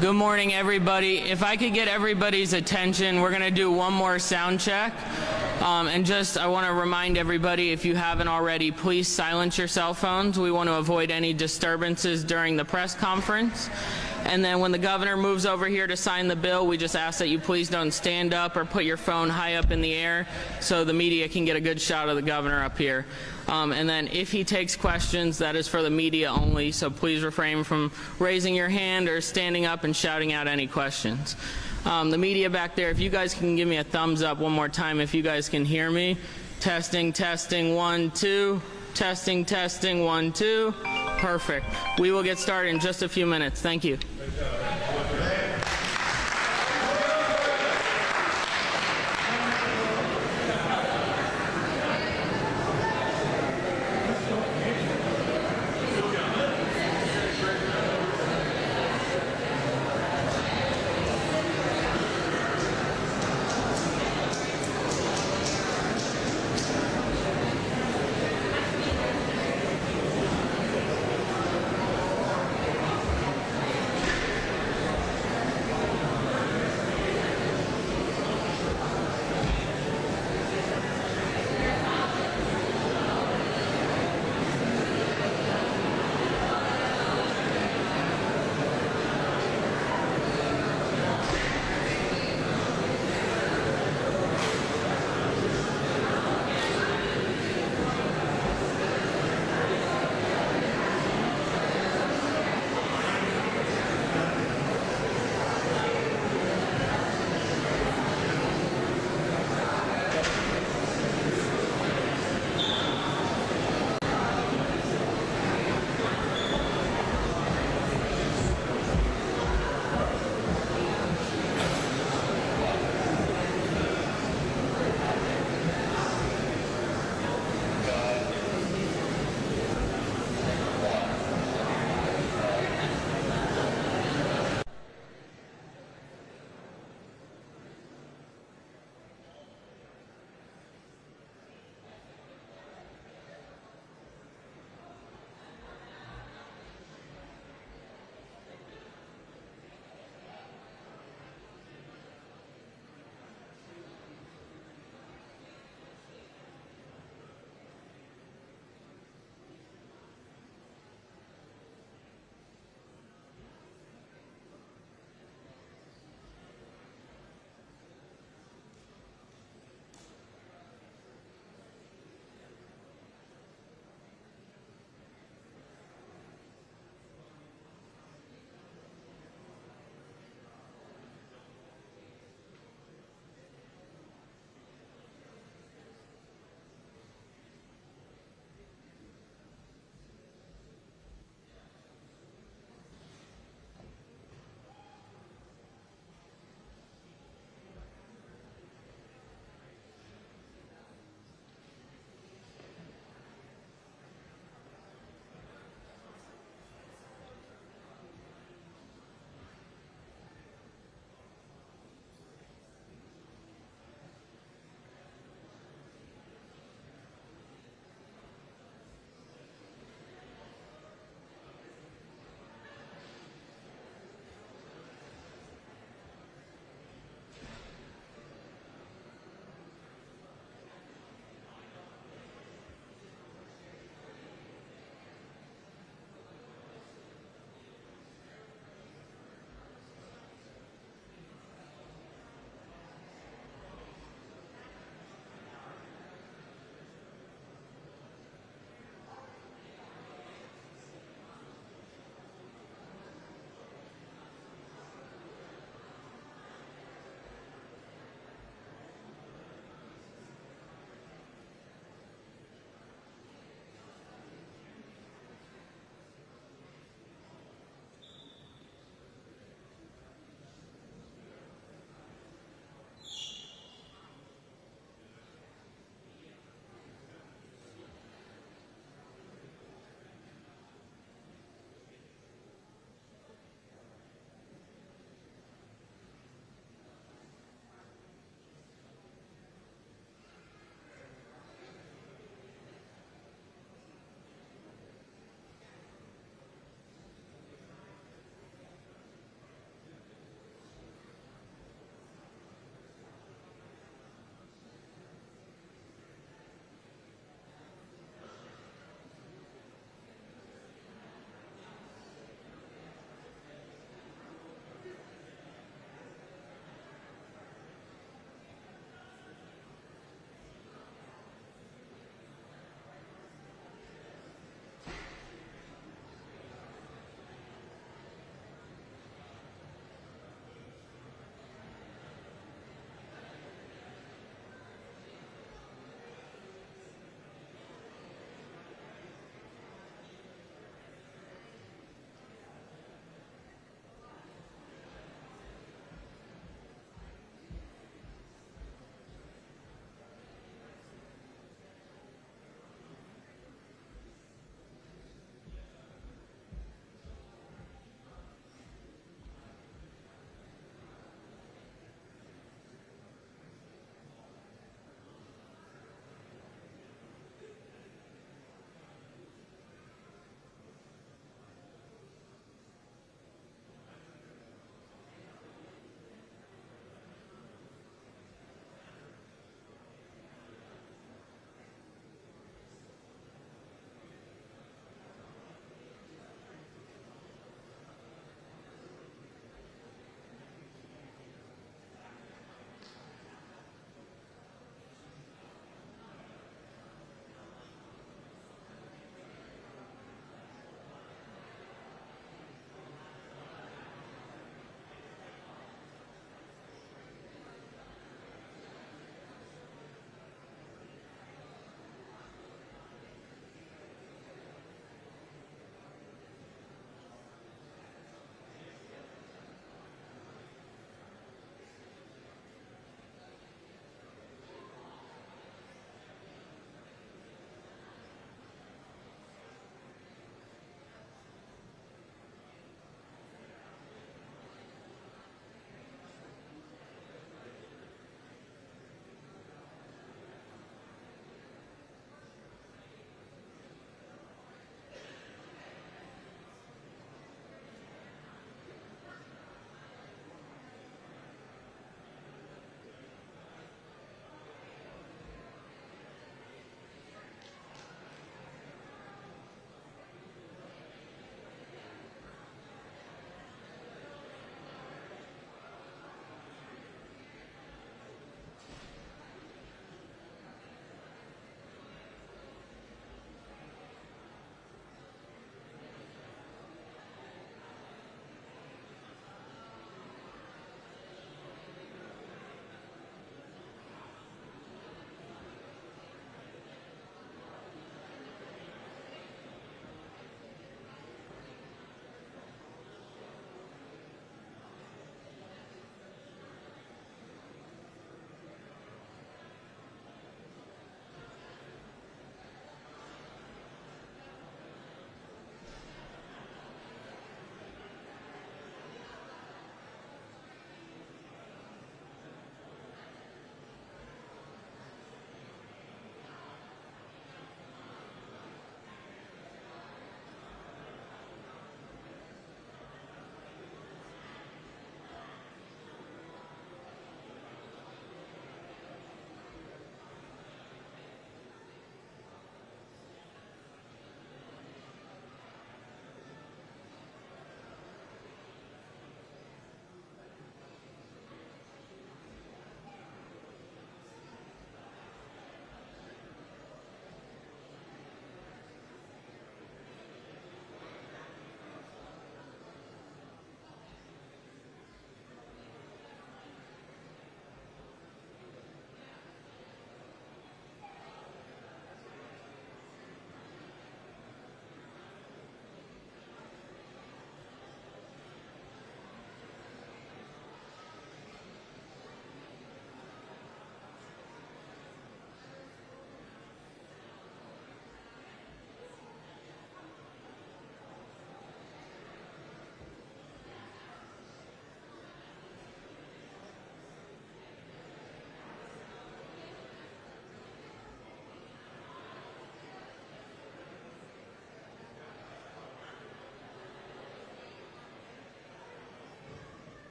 Good morning, everybody. If I could get everybody's attention, we're going to do one more sound check. I want to remind everybody, if you haven't already, please silence your cell phones. We want to avoid any disturbances during the press conference. And then when the governor moves over here to sign the bill, we just ask that you please don't stand up or put your phone high up in the air so the media can get a good shot of the governor up here. And then if he takes questions, that is for the media only, so please refrain from raising your hand or standing up and shouting out any questions. The media back there, if you guys can give me a thumbs up one more time if you guys can hear me. Testing, testing, 1, 2. Testing, testing, 1, 2. Perfect. We will get started in just a few minutes. Thank you.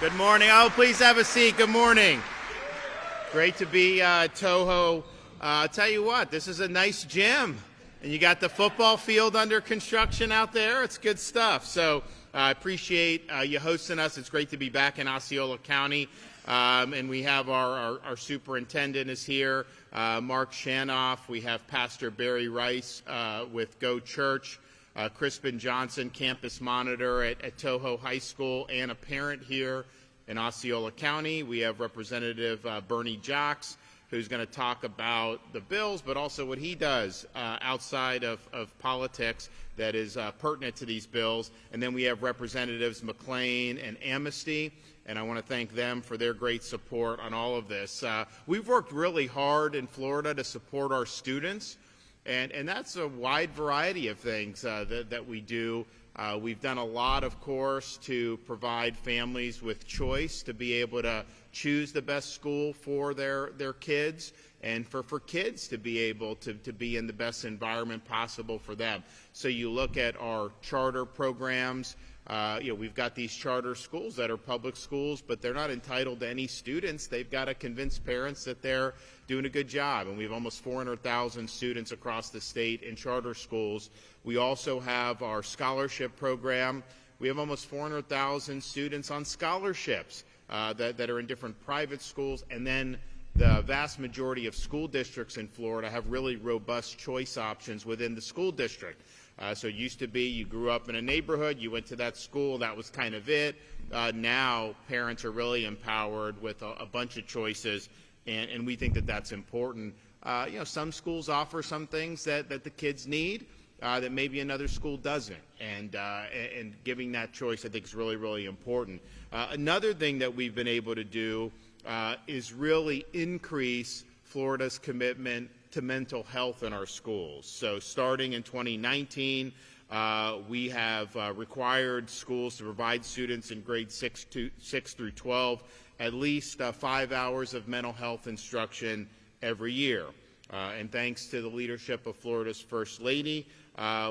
Good morning. Oh, please have a seat. Good morning. Great to be Toho. I'll tell you what, this is a nice gym. And you got the football field under construction out there. It's good stuff. So I appreciate you hosting us. It's great to be back in Osceola County. And we have our superintendent is here, Mark Shanoff. We have Pastor Barry Rice with Go Church. Crispin Johnson, campus monitor at Toho High School, and a parent here in Osceola County. We have Representative Bernie Jocks, who's going to talk about the bills, but also what he does outside of politics that is pertinent to these bills. And then we have Representatives McLean and Amnesty, and I want to thank them for their great support on all of this. We've worked really hard in Florida to support our students. And that's a wide variety of things that we do. We've done a lot, of course, to provide families with choice to be able to choose the best school for their kids, and for kids to be able to be in the best environment possible for them. So you look at our charter programs. We've got these charter schools that are public schools, but they're not entitled to any students. They've got to convince parents that they're doing a good job. And we have almost 400,000 students across the state in charter schools. We also have our scholarship program. We have almost 400,000 students on scholarships that are in different private schools. And then the vast majority of school districts in Florida have really robust choice options within the school district. So it used to be you grew up in a neighborhood, you went to that school, that was kind of it. Now parents are really empowered with a bunch of choices, and we think that that's important. Some schools offer some things that the kids need that maybe another school doesn't, and giving that choice I think is really, really important. Another thing that we've been able to do is really increase Florida's commitment to mental health in our schools. So starting in 2019, we have required schools to provide students in grades 6 through 12 at least 5 hours of mental health instruction every year. And thanks to the leadership of Florida's First Lady,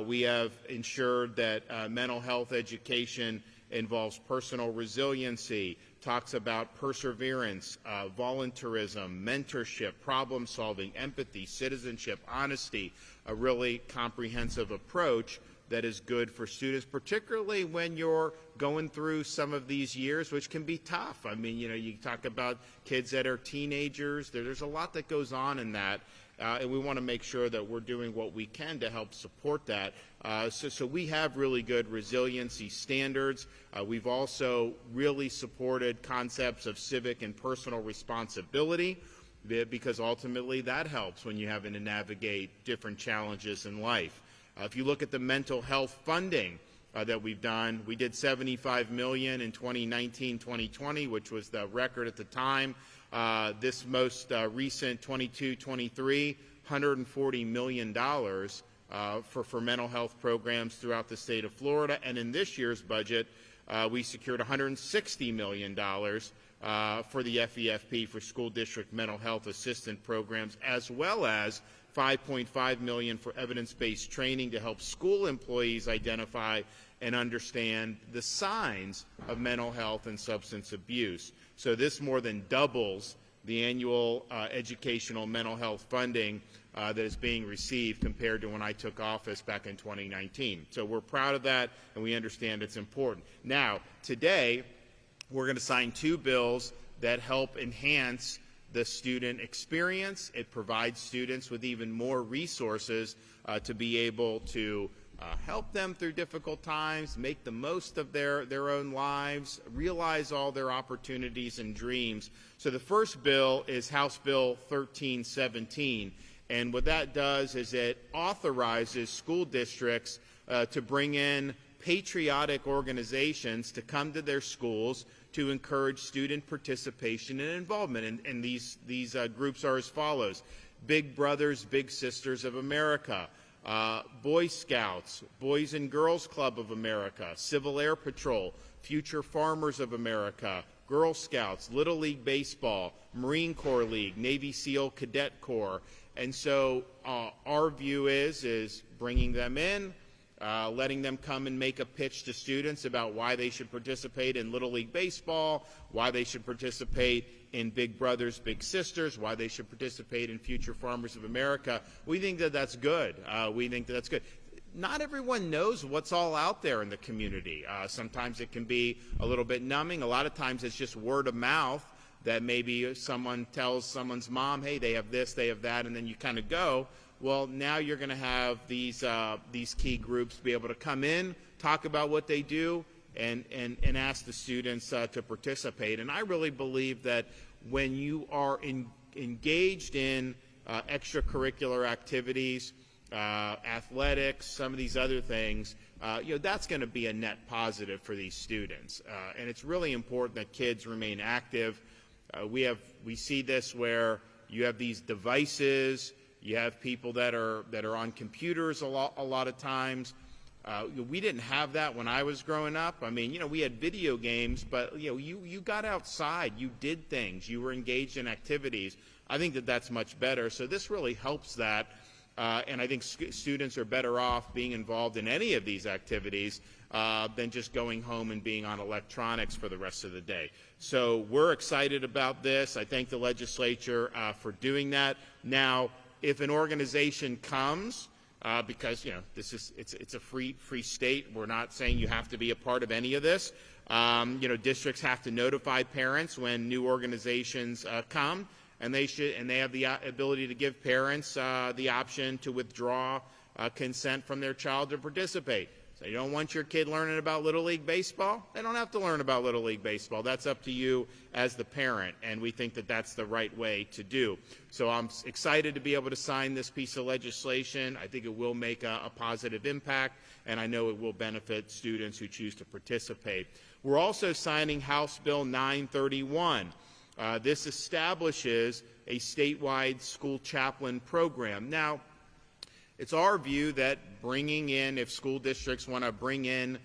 we have ensured that mental health education involves personal resiliency, talks about perseverance, volunteerism, mentorship, problem solving, empathy, citizenship, honesty, a really comprehensive approach that is good for students, particularly when you're going through some of these years, which can be tough. I mean, you talk about kids that are teenagers. There's a lot that goes on in that. And we want to make sure that we're doing what we can to help support that. So we have really good resiliency standards. We've also really supported concepts of civic and personal responsibility, because ultimately that helps when you're having to navigate different challenges in life. If you look at the mental health funding that we've done, we did $75 million in 2019-2020, which was the record at the time. This most recent 22-23, $140 million for mental health programs throughout the state of Florida. And in this year's budget, we secured $160 million for the FEFP for school district mental health assistant programs, as well as $5.5 million for evidence-based training to help school employees identify and understand the signs of mental health and substance abuse. So this more than doubles the annual educational mental health funding that is being received compared to when I took office back in 2019. So we're proud of that, and we understand it's important. Now, today, we're going to sign two bills that help enhance the student experience. It provides students with even more resources to be able to help them through difficult times, make the most of their own lives, realize all their opportunities and dreams. So the first bill is House Bill 1317, and what that does is it authorizes school districts to bring in patriotic organizations to come to their schools to encourage student participation and involvement. And these groups are as follows: Big Brothers, Big Sisters of America, Boy Scouts, Boys and Girls Club of America, Civil Air Patrol, Future Farmers of America, Girl Scouts, Little League Baseball, Marine Corps League, Navy SEAL Cadet Corps. And so our view is bringing them in, letting them come and make a pitch to students about why they should participate in Little League Baseball, why they should participate in Big Brothers, Big Sisters, why they should participate in Future Farmers of America. We think that that's good. We think that that's good. Not everyone knows what's all out there in the community. Sometimes it can be a little bit numbing. A lot of times it's just word of mouth that maybe someone tells someone's mom, hey, they have this, they have that, and then you kind of go. Well, now you're going to have these key groups be able to come in, talk about what they do, and ask the students to participate. And I really believe that when you are engaged in extracurricular activities, athletics, some of these other things, that's going to be a net positive for these students. And it's really important that kids remain active. We see this where you have these devices, you have people that are on computers a lot of times. We didn't have that when I was growing up. I mean, we had video games, but you got outside, you did things, you were engaged in activities. I think that that's much better. So this really helps that. And I think students are better off being involved in any of these activities than just going home and being on electronics for the rest of the day. So we're excited about this. I thank the legislature for doing that. Now, if an organization comes, because it's a free state, we're not saying you have to be a part of any of this. Districts have to notify parents when new organizations come. And they have the ability to give parents the option to withdraw consent from their child to participate. So you don't want your kid learning about Little League Baseball? They don't have to learn about Little League Baseball. That's up to you as the parent, and we think that that's the right way to do. So I'm excited to be able to sign this piece of legislation. I think it will make a positive impact, and I know it will benefit students who choose to participate. We're also signing House Bill 931. This establishes a statewide school chaplain program. Now, it's our view that if school districts want to bring in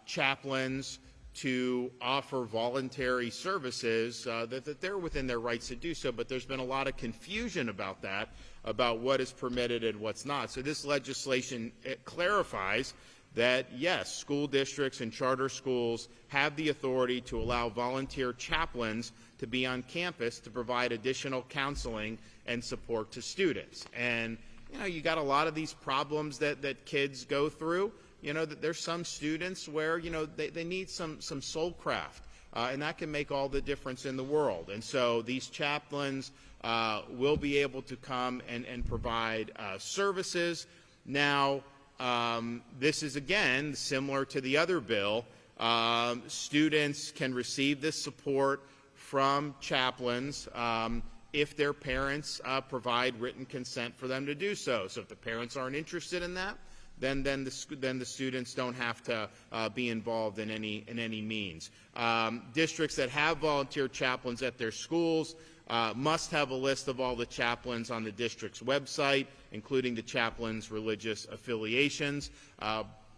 chaplains to offer voluntary services, that they're within their rights to do so, but there's been a lot of confusion about that, about what is permitted and what's not. So this legislation clarifies that, yes, school districts and charter schools have the authority to allow volunteer chaplains to be on campus to provide additional counseling and support to students. And, you got a lot of these problems that kids go through. That there's some students where, they need some soul craft, and that can make all the difference in the world. And so these chaplains will be able to come and provide services. Now, this is, again, similar to the other bill. Students can receive this support from chaplains if their parents provide written consent for them to do so. So if the parents aren't interested in that, then the students don't have to be involved in any means. Districts that have volunteer chaplains at their schools must have a list of all the chaplains on the district's website, including the chaplain's religious affiliations,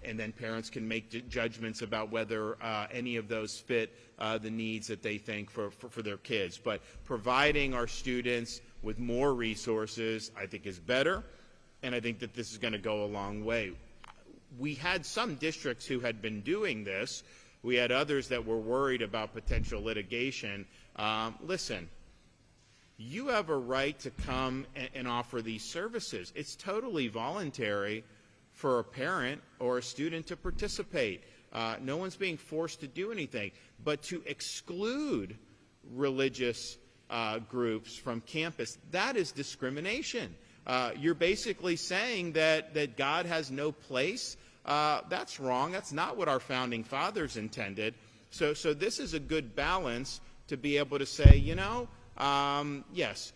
and then parents can make judgments about whether any of those fit the needs that they think for their kids. But providing our students with more resources, I think, is better, and I think that this is going to go a long way. We had some districts who had been doing this. We had others that were worried about potential litigation. Listen, you have a right to come and offer these services. It's totally voluntary for a parent or a student to participate. No one's being forced to do anything. But to exclude religious groups from campus, that is discrimination. You're basically saying that God has no place. That's wrong. That's not what our founding fathers intended. So this is a good balance to be able to say, yes,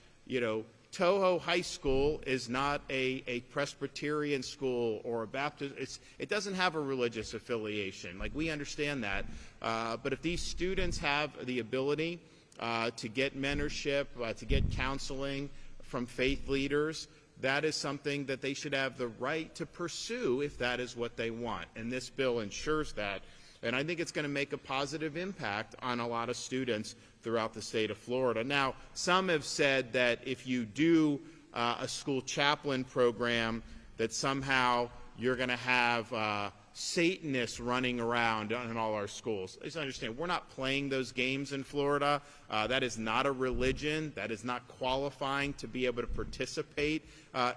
Toho High School is not a Presbyterian school or a Baptist. It doesn't have a religious affiliation. Like, we understand that. But if these students have the ability to get mentorship, to get counseling from faith leaders, that is something that they should have the right to pursue if that is what they want. And this bill ensures that. And I think it's going to make a positive impact on a lot of students throughout the state of Florida. Now, some have said that if you do a school chaplain program, that somehow you're going to have Satanists running around in all our schools. Please understand, we're not playing those games in Florida. That is not a religion. That is not qualifying to be able to participate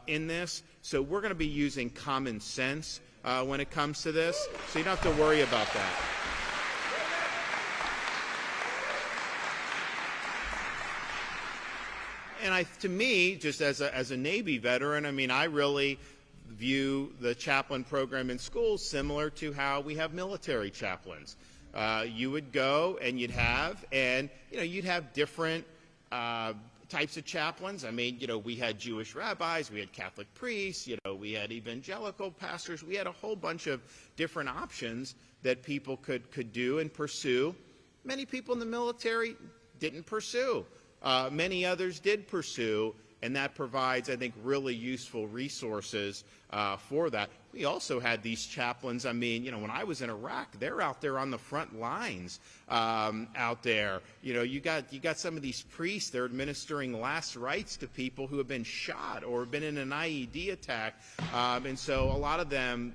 in this. So we're going to be using common sense when it comes to this, so you don't have to worry about that. And to me, just as a Navy veteran, I mean, I really view the chaplain program in schools similar to how we have military chaplains. You would go and you'd have different types of chaplains. I mean, we had Jewish rabbis, we had Catholic priests, we had evangelical pastors. We had a whole bunch of different options that people could do and pursue. Many people in the military didn't pursue. Many others did pursue, and that provides, I think, really useful resources for that. We also had these chaplains. I mean, when I was in Iraq, they're out there on the front lines out there. You got some of these priests, they're administering last rites to people who have been shot or have been in an IED attack. And so a lot of them,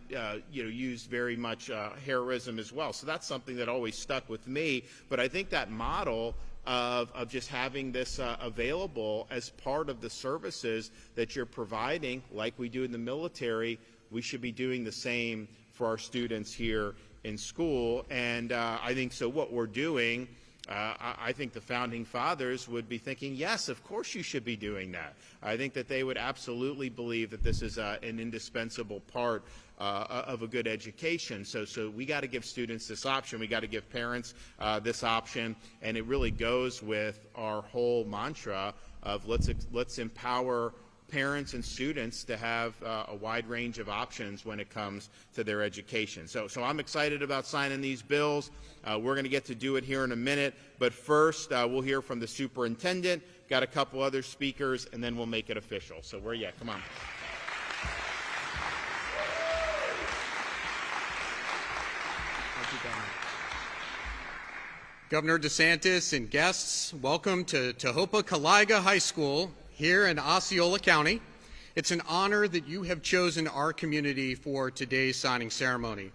used very much heroism as well. So that's something that always stuck with me. But I think that model of just having this available as part of the services that you're providing, like we do in the military, we should be doing the same for our students here in school. And I think so what we're doing, I think the Founding Fathers would be thinking, yes, of course you should be doing that. I think that they would absolutely believe that this is an indispensable part of a good education. So we got to give students this option. We got to give parents this option. And it really goes with our whole mantra of let's empower parents and students to have a wide range of options when it comes to their education. So I'm excited about signing these bills. We're going to get to do it here in a minute. But first, we'll hear from the superintendent, got a couple other speakers, and then we'll make it official. So where are you at? Come on. Governor DeSantis and guests, welcome to Tohopa-Caliga High School here in Osceola County. It's an honor that you have chosen our community for today's signing ceremony.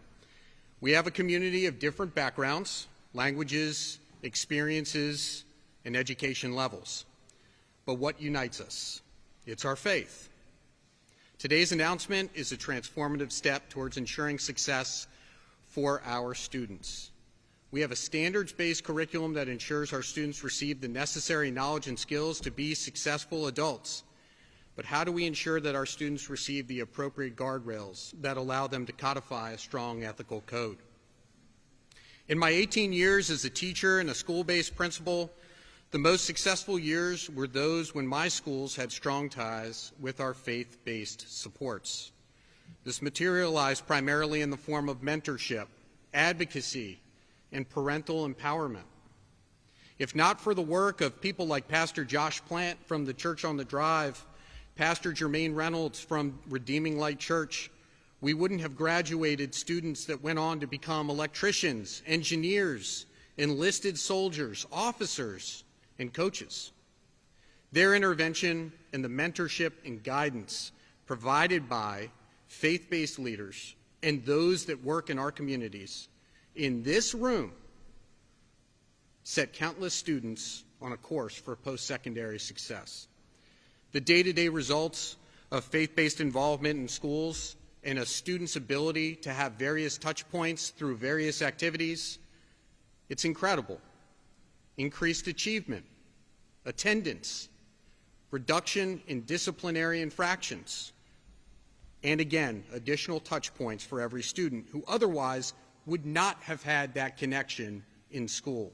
We have a community of different backgrounds, languages, experiences, and education levels. But what unites us? It's our faith. Today's announcement is a transformative step towards ensuring success for our students. We have a standards-based curriculum that ensures our students receive the necessary knowledge and skills to be successful adults. But how do we ensure that our students receive the appropriate guardrails that allow them to codify a strong ethical code? In my 18 years as a teacher and a school-based principal, the most successful years were those when my schools had strong ties with our faith-based supports. This materialized primarily in the form of mentorship, advocacy, and parental empowerment. If not for the work of people like Pastor Josh Plant from the Church on the Drive, Pastor Jermaine Reynolds from Redeeming Light Church, we wouldn't have graduated students that went on to become electricians, engineers, enlisted soldiers, officers, and coaches. Their intervention and the mentorship and guidance provided by faith-based leaders and those that work in our communities in this room set countless students on a course for post-secondary success. The day-to-day results of faith-based involvement in schools and a student's ability to have various touch points through various activities, it's incredible. Increased achievement, attendance, reduction in disciplinary infractions, and again, additional touch points for every student who otherwise would not have had that connection in school.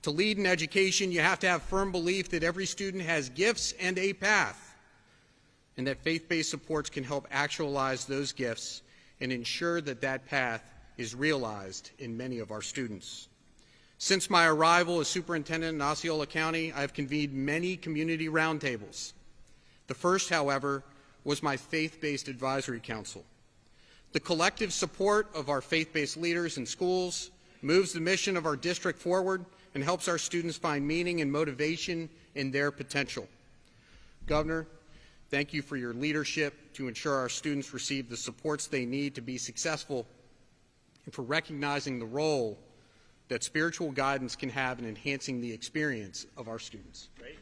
To lead in education, you have to have firm belief that every student has gifts and a path, and that faith-based supports can help actualize those gifts and ensure that that path is realized in many of our students. Since my arrival as superintendent in Osceola County, I have convened many community roundtables. The first, however, was my faith-based advisory council. The collective support of our faith-based leaders in schools moves the mission of our district forward and helps our students find meaning and motivation in their potential. Governor, Thank you for your leadership to ensure our students receive the supports they need to be successful, and for recognizing the role that spiritual guidance can have in enhancing the experience of our students. Great.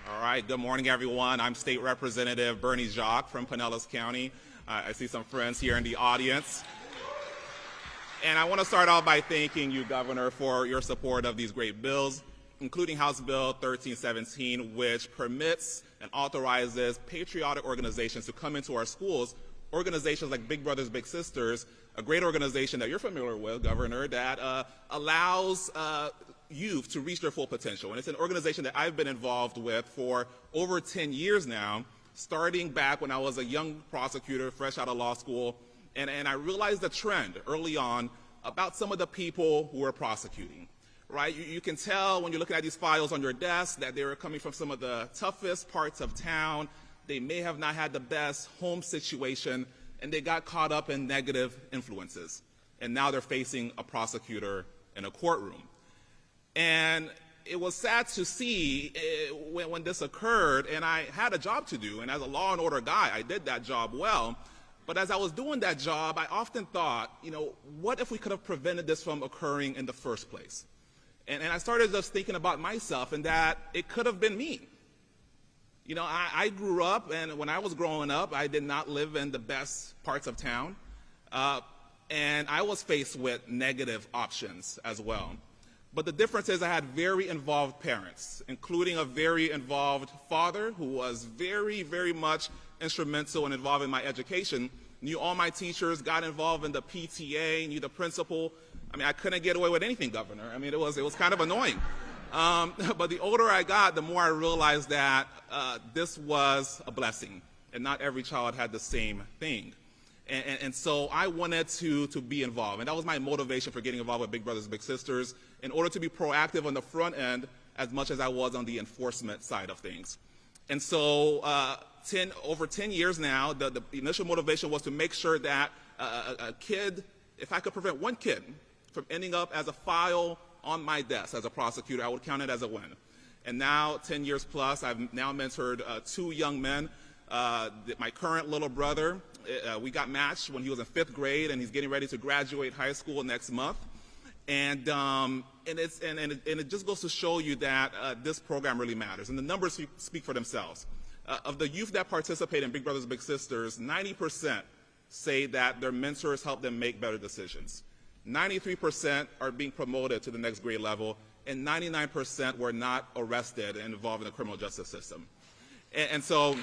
All right, good morning, everyone. I'm State Representative Bernie Jacques from Pinellas County. I see some friends here in the audience. And I want to start off by thanking you, Governor, for your support of these great bills, including House Bill 1317, which permits and authorizes patriotic organizations to come into our schools, organizations like Big Brothers Big Sisters, a great organization that you're familiar with, Governor, that allows youth to reach their full potential. And it's an organization that I've been involved with for over 10 years now, starting back when I was a young prosecutor, fresh out of law school. And I realized the trend early on about some of the people who were prosecuting, right? You can tell when you're looking at these files on your desk that they were coming from some of the toughest parts of town. They may have not had the best home situation, and they got caught up in negative influences. And now they're facing a prosecutor in a courtroom. And it was sad to see when this occurred, and I had a job to do. And as a law and order guy, I did that job well. But as I was doing that job, I often thought, what if we could have prevented this from occurring in the first place? And I started just thinking about myself and that it could have been me. I grew up, and when I was growing up, I did not live in the best parts of town. And I was faced with negative options as well. But the difference is I had very involved parents, including a very involved father who was very, very much instrumental and involved in my education, knew all my teachers, got involved in the PTA, knew the principal. I couldn't get away with anything, Governor. It was kind of annoying. But the older I got, the more I realized that this was a blessing, and not every child had the same thing. And so I wanted to be involved, and that was my motivation for getting involved with Big Brothers Big Sisters, in order to be proactive on the front end as much as I was on the enforcement side of things. And so over 10 years now, the initial motivation was to make sure that a kid, if I could prevent one kid from ending up as a file on my desk as a prosecutor, I would count it as a win. And now, 10 years plus, I've now mentored 2 young men. My current little brother, we got matched when he was in 5th grade, and he's getting ready to graduate high school next month. And it just goes to show you that this program really matters. And the numbers speak for themselves. Of the youth that participate in Big Brothers Big Sisters, 90% say that their mentors help them make better decisions. 93% are being promoted to the next grade level, and 99% were not arrested and involved in the criminal justice system. And so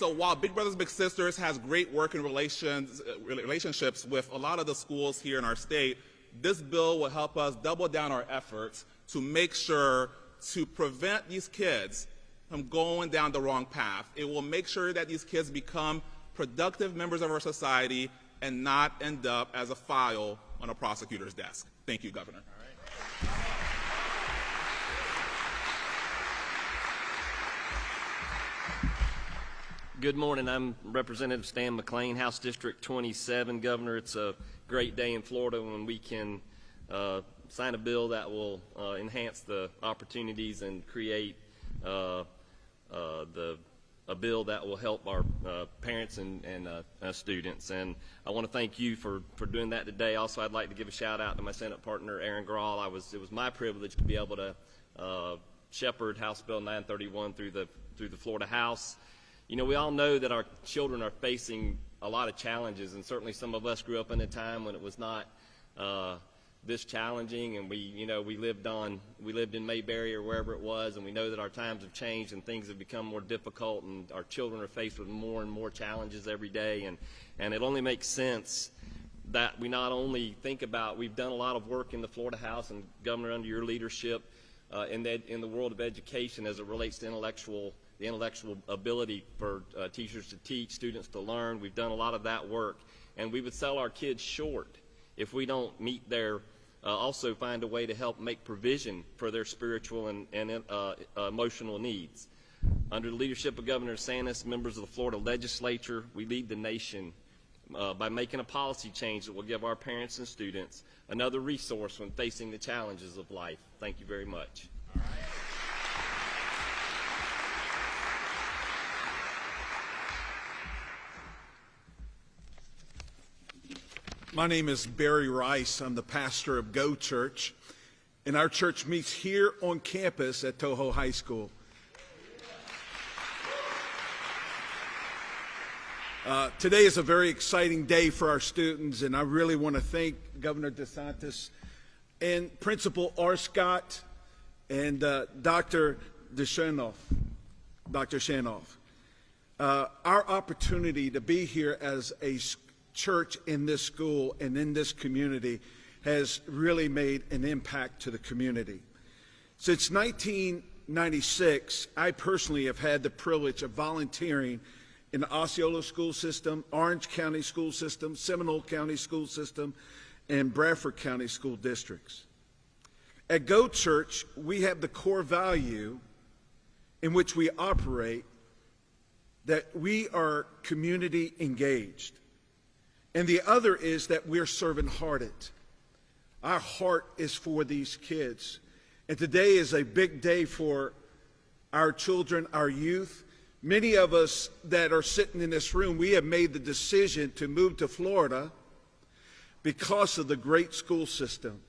while Big Brothers Big Sisters has great working relationships with a lot of the schools here in our state, this bill will help us double down our efforts to make sure to prevent these kids from going down the wrong path. It will make sure that these kids become productive members of our society and not end up as a file on a prosecutor's desk. Thank you, Governor. All right. Good morning. I'm Representative Stan McLean, House District 27. Governor, it's a great day in Florida when we can sign a bill that will enhance the opportunities and create a bill that will help our parents and students. And I want to thank you for doing that today. Also, I'd like to give a shout out to my Senate partner, Aaron Grahl. It was my privilege to be able to shepherd House Bill 931 through the Florida House. We all know that our children are facing a lot of challenges, and certainly some of us grew up in a time when it was not this challenging, and we lived in Mayberry or wherever it was, and we know that our times have changed and things have become more difficult, and our children are faced with more and more challenges every day, and it only makes sense that we not only think about, we've done a lot of work in the Florida House and Governor under your leadership in the world of education as it relates to the intellectual ability for teachers to teach, students to learn. We've done a lot of that work, and we would sell our kids short if we don't meet their also find a way to help make provision for their spiritual and emotional needs. Under the leadership of Governor DeSantis, members of the Florida legislature, we lead the nation by making a policy change that will give our parents and students another resource when facing the challenges of life. Thank you very much. My name is Barry Rice. I'm the pastor of Go Church, and our church meets here on campus at Toho High School. Today is a very exciting day for our students, and I really want to thank Governor DeSantis and Principal R. Scott and Dr. Shanoff. Our opportunity to be here as a church in this school and in this community has really made an impact to the community. Since 1996, I personally have had the privilege of volunteering in the Osceola school system, Orange County school system, Seminole County school system, and Bradford County school districts. At Go Church, we have the core value in which we operate that we are community engaged. And the other is that we're servant-hearted. Our heart is for these kids. And today is a big day for our children, our youth. Many of us that are sitting in this room, we have made the decision to move to Florida because of the great school system.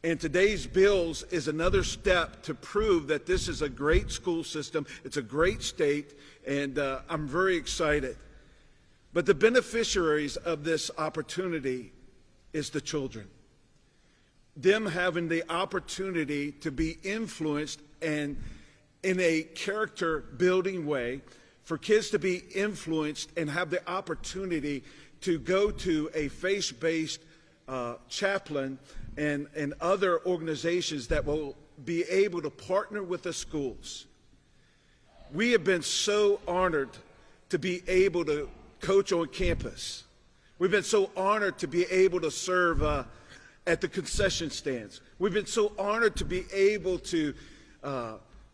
And today's bills is another step to prove that this is a great school system. It's a great state, and I'm very excited. But the beneficiaries of this opportunity is the children. Them having the opportunity to be influenced and in a character-building way, for kids to be influenced and have the opportunity to go to a faith-based chaplain and other organizations that will be able to partner with the schools. We have been so honored to be able to coach on campus. We've been so honored to be able to serve at the concession stands. We've been so honored to be able to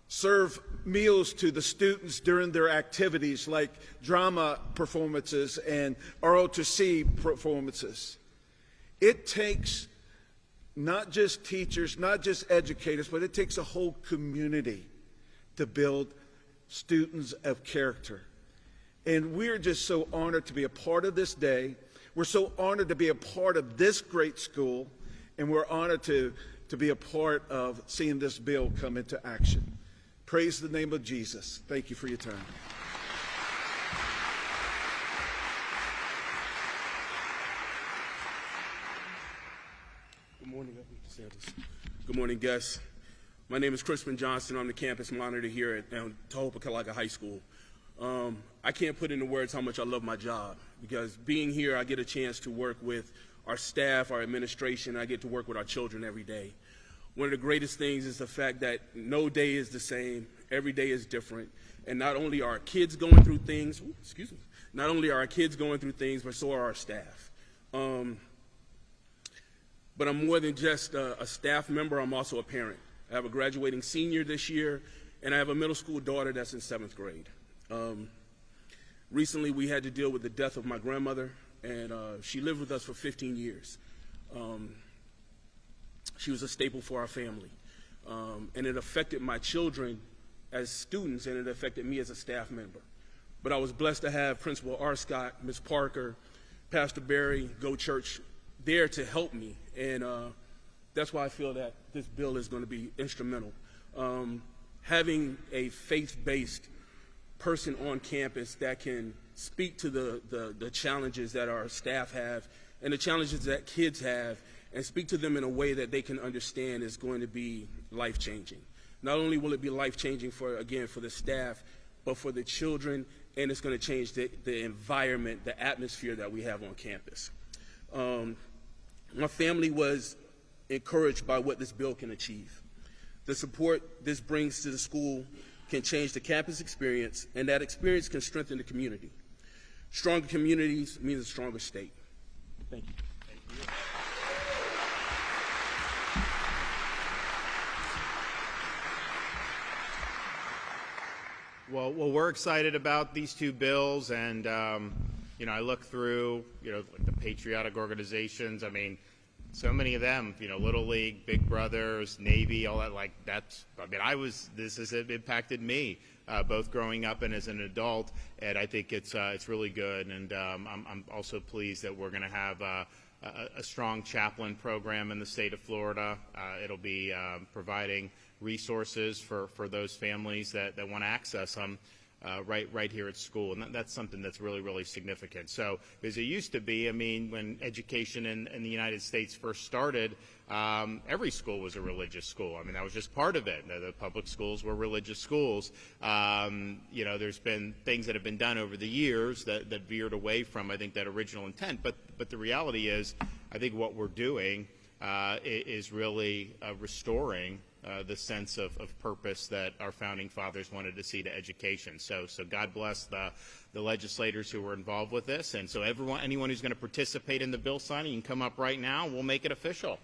serve meals to the students during their activities like drama performances and ROTC performances. It takes not just teachers, not just educators, but it takes a whole community to build students of character. And we're just so honored to be a part of this day. We're so honored to be a part of this great school, and we're honored to be a part of seeing this bill come into action. Praise the name of Jesus. Thank you for your time. Good morning, Governor DeSantis. Good morning, guests. My name is Crispin Johnson. I'm the campus monitor here at Toho High School. I can't put into words how much I love my job, because being here, I get a chance to work with our staff, our administration. I get to work with our children every day. One of the greatest things is the fact that no day is the same. Every day is different. And not only are our kids going through things, not only are our kids going through things, but so are our staff. But I'm more than just a staff member. I'm also a parent. I have a graduating senior this year, and I have a middle school daughter that's in 7th grade. Recently, we had to deal with the death of my grandmother, and she lived with us for 15 years. She was a staple for our family, and it affected my children as students, and it affected me as a staff member. But I was blessed to have Principal R. Scott, Ms. Parker, Pastor Barry, Go Church there to help me, and that's why I feel that this bill is going to be instrumental. Having a faith-based person on campus that can speak to the challenges that our staff have and the challenges that kids have, and speak to them in a way that they can understand, is going to be life-changing. Not only will it be life-changing for the staff, but for the children, and it's going to change the environment, the atmosphere that we have on campus. My family was encouraged by what this bill can achieve. The support this brings to the school can change the campus experience, and that experience can strengthen the community. Stronger communities means a stronger state. Thank you. Thank you. Well, we're excited about these two bills, and I look through, like the patriotic organizations. I mean, so many of them, Little League, Big Brothers, Navy, all that, this has impacted me, both growing up and as an adult, and I think it's really good, and I'm also pleased that we're going to have a strong chaplain program in the state of Florida. It'll be providing resources for those families that want to access them right here at school, and that's something that's really, really significant. So, as it used to be, when education in the United States first started, every school was a religious school. That was just part of it. The public schools were religious schools. There's been things that have been done over the years that veered away from, I think, that original intent. But the reality is, I think what we're doing is really restoring the sense of purpose that our founding fathers wanted to see to education. So God bless the legislators who were involved with this. And so anyone who's going to participate in the bill signing, you can come up right now. We'll make it official.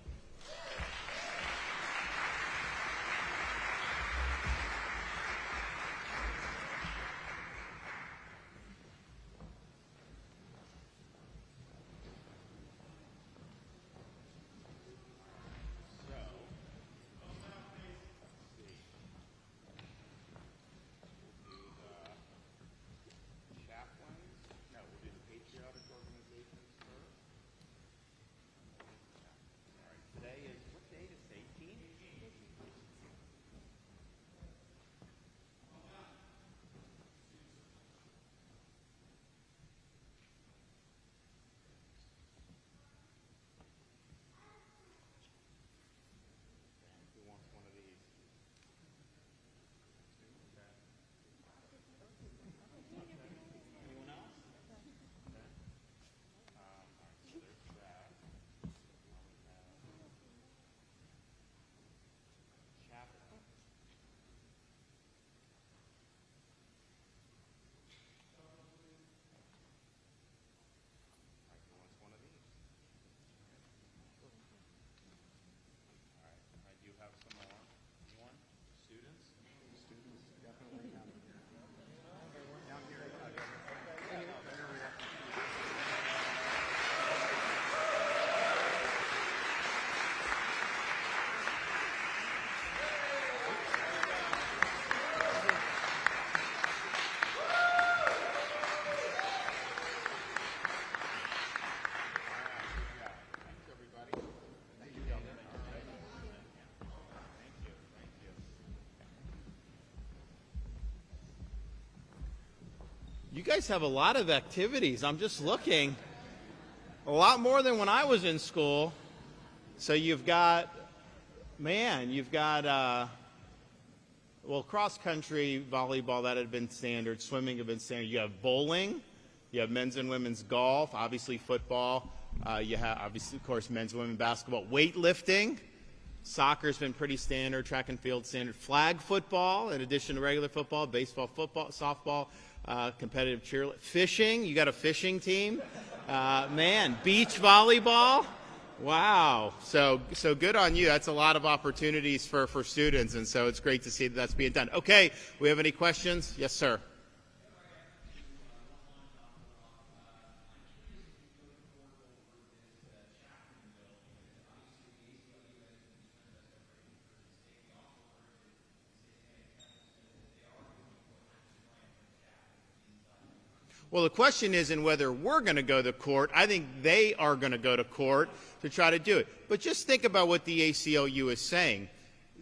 You guys have a lot of activities. I'm just looking. A lot more than when I was in school. So you've got, cross country, volleyball, that had been standard. Swimming had been standard. You have bowling. You have men's and women's golf. Obviously football. You have, obviously, of course, men's and women's basketball. Weightlifting. Soccer's been pretty standard. Track and field standard. Flag football, in addition to regular football. Baseball, football, softball. Competitive cheerleading, fishing. You got a fishing team, beach volleyball. Wow. So good on you. That's a lot of opportunities for students, and so it's great to see that that's being done. Okay, we have any questions? Yes, sir. Well, the question isn't whether we're going to go to court. I think they are going to go to court to try to do it. But just think about what the ACLU is saying.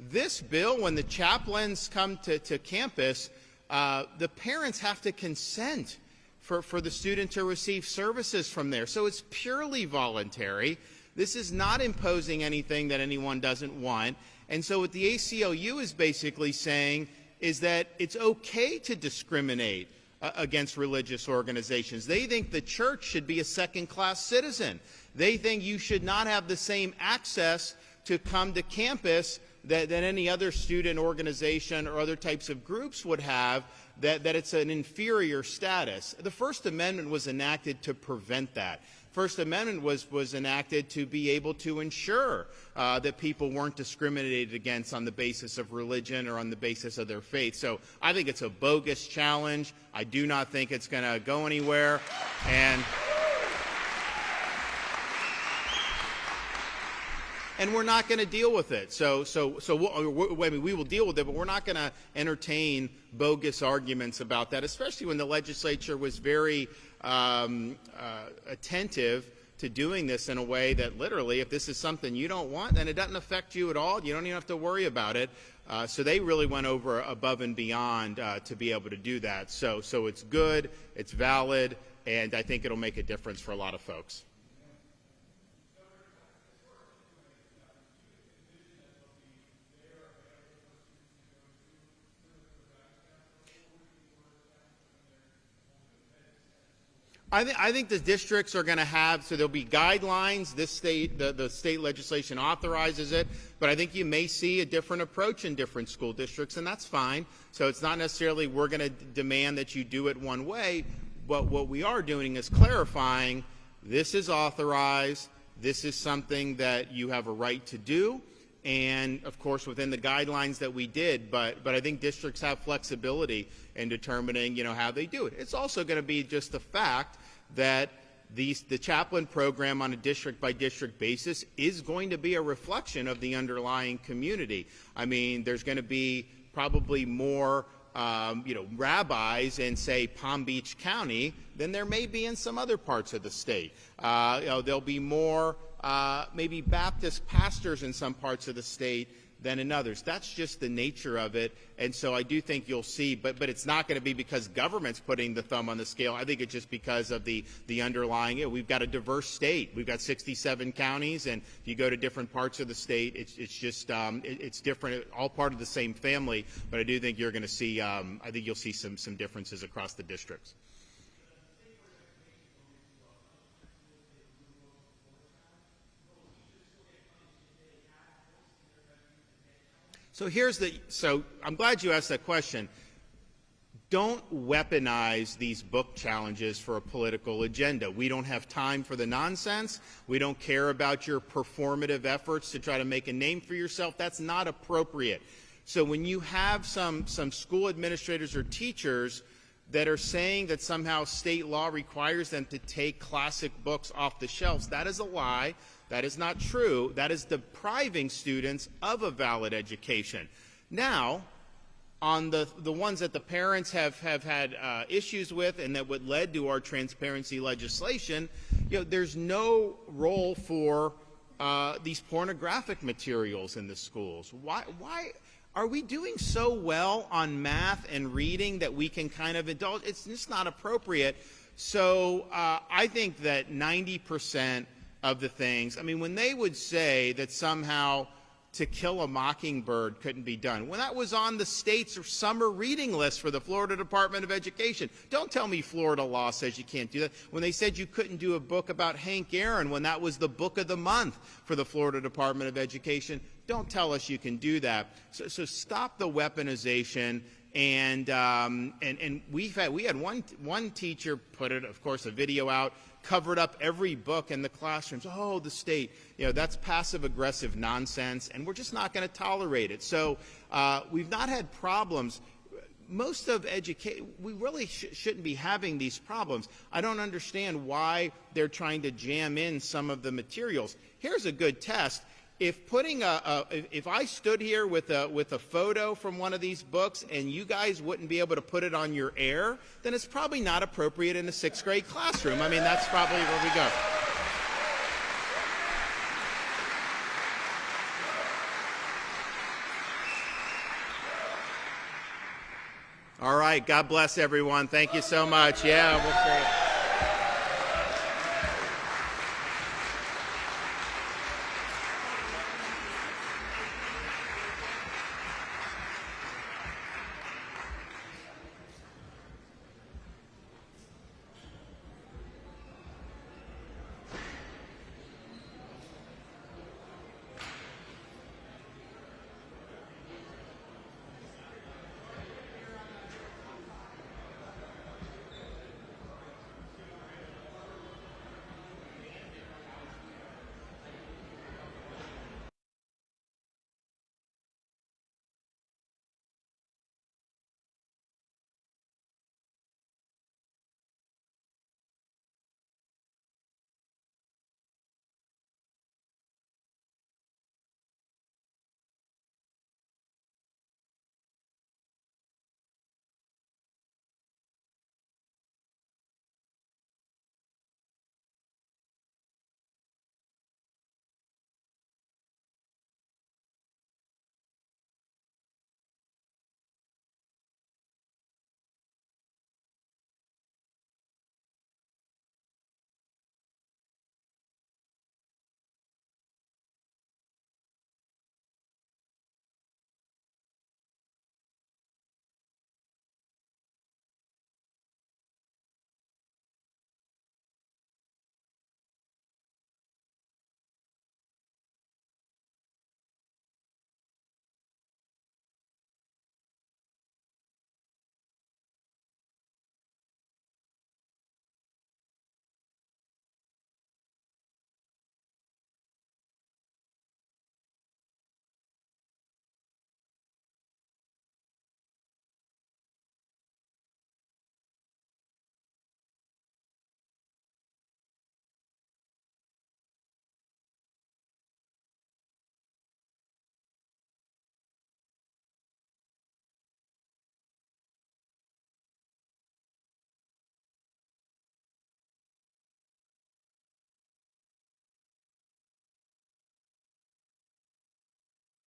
This bill, when the chaplains come to campus, the parents have to consent for the student to receive services from there. So it's purely voluntary. This is not imposing anything that anyone doesn't want. And so what the ACLU is basically saying is that it's okay to discriminate against religious organizations. They think the church should be a second-class citizen. They think you should not have the same access to come to campus that any other student organization or other types of groups would have, that it's an inferior status. The First Amendment was enacted to prevent that. First Amendment was enacted to be able to ensure that people weren't discriminated against on the basis of religion or on the basis of their faith. So I think it's a bogus challenge. I do not think it's going to go anywhere. And we're not going to deal with it. We will deal with it, but we're not going to entertain bogus arguments about that, especially when the legislature was very attentive to doing this in a way that literally, if this is something you don't want, then it doesn't affect you at all. You don't even have to worry about it. So they really went over above and beyond to be able to do that. So it's good, it's valid, and I think it'll make a difference for a lot of folks. I think the districts are going to have, so there'll be guidelines. This state, the state legislation authorizes it, but I think you may see a different approach in different school districts, and that's fine. So it's not necessarily we're going to demand that you do it one way, but what we are doing is clarifying this is authorized, this is something that you have a right to do, and of course within the guidelines that we did, but I think districts have flexibility in determining, how they do it. It's also going to be just the fact that the chaplain program on a district by district basis is going to be a reflection of the underlying community. I mean, there's going to be probably more rabbis in, say, Palm Beach County than there may be in some other parts of the state. There'll be more maybe Baptist pastors in some parts of the state than in others. That's just the nature of it. And so I do think you'll see, but it's not going to be because government's putting the thumb on the scale. I think it's just because of the underlying. We've got a diverse state. We've got 67 counties, and if you go to different parts of the state, it's just it's different, all part of the same family. But I do think you're going to see, I think you'll see some differences across the districts. So I'm glad you asked that question. Don't weaponize these book challenges for a political agenda. We don't have time for the nonsense. We don't care about your performative efforts to try to make a name for yourself. That's not appropriate. So when you have some school administrators or teachers that are saying that somehow state law requires them to take classic books off the shelves, that is a lie. That is not true. That is depriving students of a valid education. Now, on the ones that the parents have had issues with and that what led to our transparency legislation, there's no role for these pornographic materials in the schools. Why are we doing so well on math and reading that we can kind of indulge? It's just not appropriate. So I think that 90% of the things, I mean, when they would say that somehow To Kill a Mockingbird couldn't be done, when that was on the state's summer reading list for the Florida Department of Education, don't tell me Florida law says you can't do that. When they said you couldn't do a book about Hank Aaron, when that was the book of the month for the Florida Department of Education, don't tell us you can do that. So stop the weaponization. And we had one teacher put it, of course, a video out, covered up every book in the classrooms. Oh, the state, that's passive-aggressive nonsense, and we're just not going to tolerate it. So we've not had problems. Most of education, we really shouldn't be having these problems. I don't understand why they're trying to jam in some of the materials. Here's a good test. If I stood here with a photo from one of these books and you guys wouldn't be able to put it on your air, then it's probably not appropriate in a 6th grade classroom. I mean, that's probably where we go. All right. God bless everyone. Thank you so much. Yeah, we'll say it.